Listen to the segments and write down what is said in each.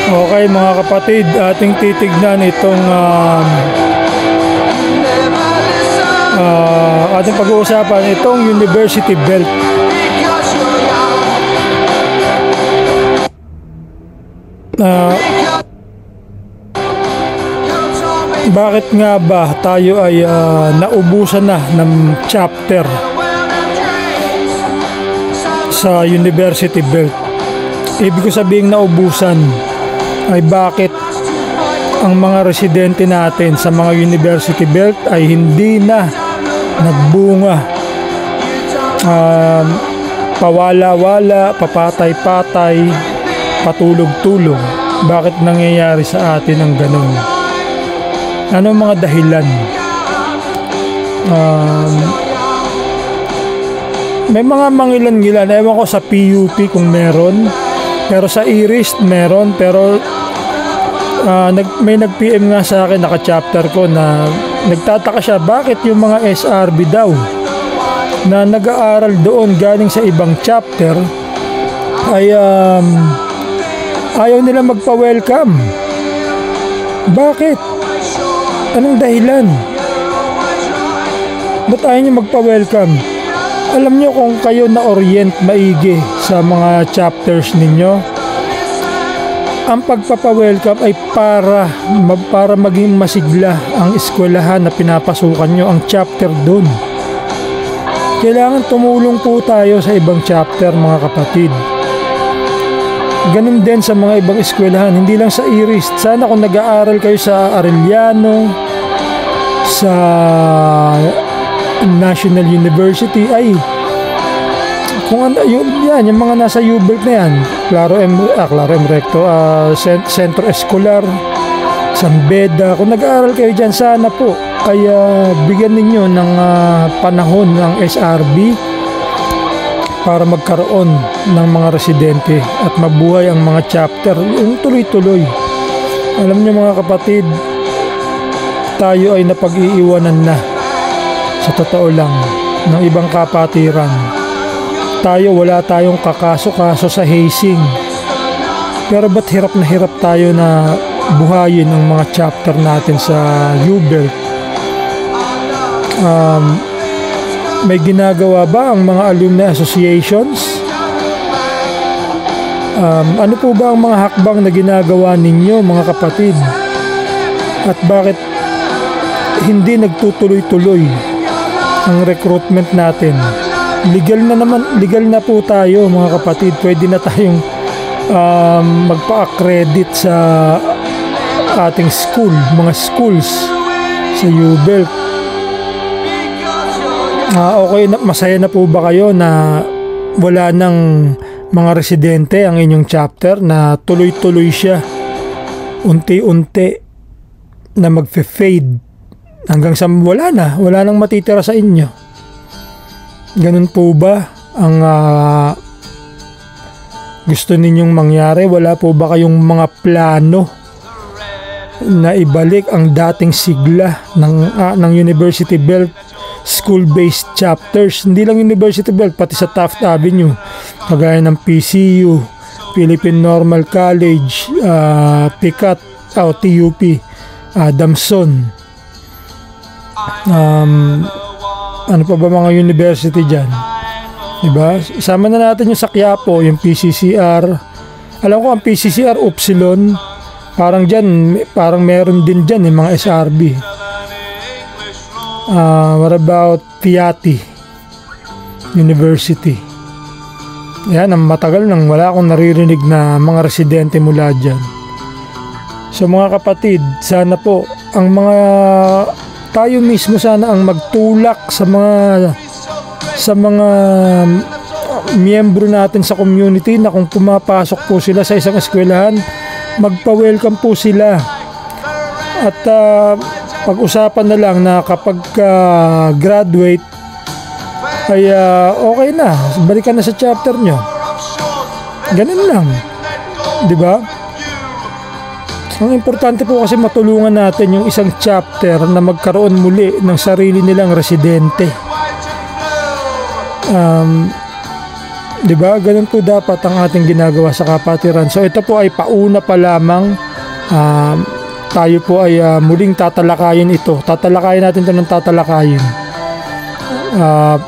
Okay mga kapatid, ating titignan itong ating pag-uusapan itong University Belt. Bakit nga ba tayo ay naubusan na ng chapter sa University Belt? Ibig ko sabihin naubusan ay bakit ang mga residente natin sa mga University Belt ay hindi na nagbunga, pawala-wala, papatay-patay, patulog-tulog. Bakit nangyayari sa atin ang ganun? Ano ang mga dahilan? May mga mangilan-ngilan, ewan ko sa PUP kung meron, pero sa IRIS meron, pero may nag-PM nga sa akin, naka-chapter ko, na nagtataka siya bakit yung mga SRB daw na nag-aaral doon galing sa ibang chapter ay ayaw nila magpa-welcome. Bakit? Anong dahilan? Ba't ayaw nyo magpa-welcome? Alam nyo kung kayo na-orient maigi sa mga chapters ninyo, ang pagpapa-welcome ay para maging masigla ang eskwelahan na pinapasukan nyo, ang chapter doon. Kailangan tumulong po tayo sa ibang chapter mga kapatid. Ganun din sa mga ibang eskwelahan, hindi lang sa IRIS. Sana kung nag-aaral kayo sa Arellano, sa National University, ay kung ano, yung mga nasa U-Belt na yan, Claro M Recto, Centro Escolar, San Beda, kung nag-aaral kayo dyan, sana po ay bigyan ninyo ng panahon ng SRB para magkaroon ng mga residente at mabuhay ang mga chapter, yung tuloy-tuloy. Alam niyo mga kapatid, tayo ay napag-iiwanan na, sa totoo lang, ng ibang kapatiran. Tayo, wala tayong kakaso-kaso sa hazing. Pero ba't hirap na hirap tayo na buhayin ang mga chapter natin sa U-Belt? May ginagawa ba ang mga alumni associations? Ano po ba ang mga hakbang na ginagawa ninyo mga kapatid? At bakit hindi nagtutuloy-tuloy ang recruitment natin? Legal na po tayo mga kapatid. Pwede na tayong magpa-accredit sa ating school, mga schools sa U-Belt. Okay, masaya na po ba kayo na wala ng mga residente ang inyong chapter, na tuloy-tuloy siya, unti-unti na magfe-fade hanggang sa wala nang matitira sa inyo? Ganun po ba ang gusto ninyong mangyari? Wala po ba kayong mga plano na ibalik ang dating sigla ng University Belt school-based chapters? Hindi lang University Belt, pati sa Taft Avenue, kagaya ng PCU, Philippine Normal College, PICAT, TUP, Adamson, ano pa ba mga university dyan, diba? Sama na natin yung sa Quiapo, yung PCCR. Alam ko ang PCCR Upsilon, parang meron din dyan mga SRB. What about Piatti University? Yan, ang matagal nang wala akong naririnig na mga residente mula dyan. So mga kapatid, sana po ang mga tayo mismo sana ang magtulak sa mga miyembro natin sa community, na kung pumapasok po sila sa isang eskwelahan, magpa-welcome po sila. At pag-usapan na lang na kapag graduate ay okay na, balikan na sa chapter nyo. Ganun lang, di ba? Ang importante po kasi matulungan natin yung isang chapter na magkaroon muli ng sarili nilang residente. 'Di ba? Ganun po dapat ang ating ginagawa sa kapatiran. So ito po ay pauna pa lamang. Tayo po ay muling tatalakayin ito. Tatalakayin natin ito ng tatalakayin.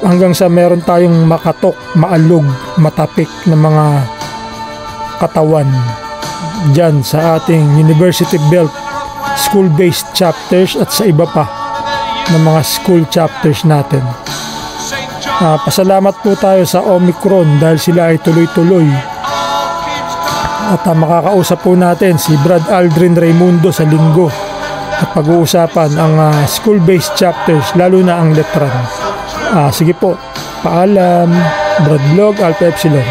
Hanggang sa meron tayong makatok, maalog, matapik na mga katawan dyan sa ating University Belt school-based chapters at sa iba pa na mga school chapters natin. Pasalamat po tayo sa Omicron dahil sila ay tuloy-tuloy. At makakausap po natin si Brad Aldrin Raimundo sa linggo at pag-uusapan ang school-based chapters, lalo na ang letran. Sige po, paalam. Brad Vlog, Alpha Epsilon.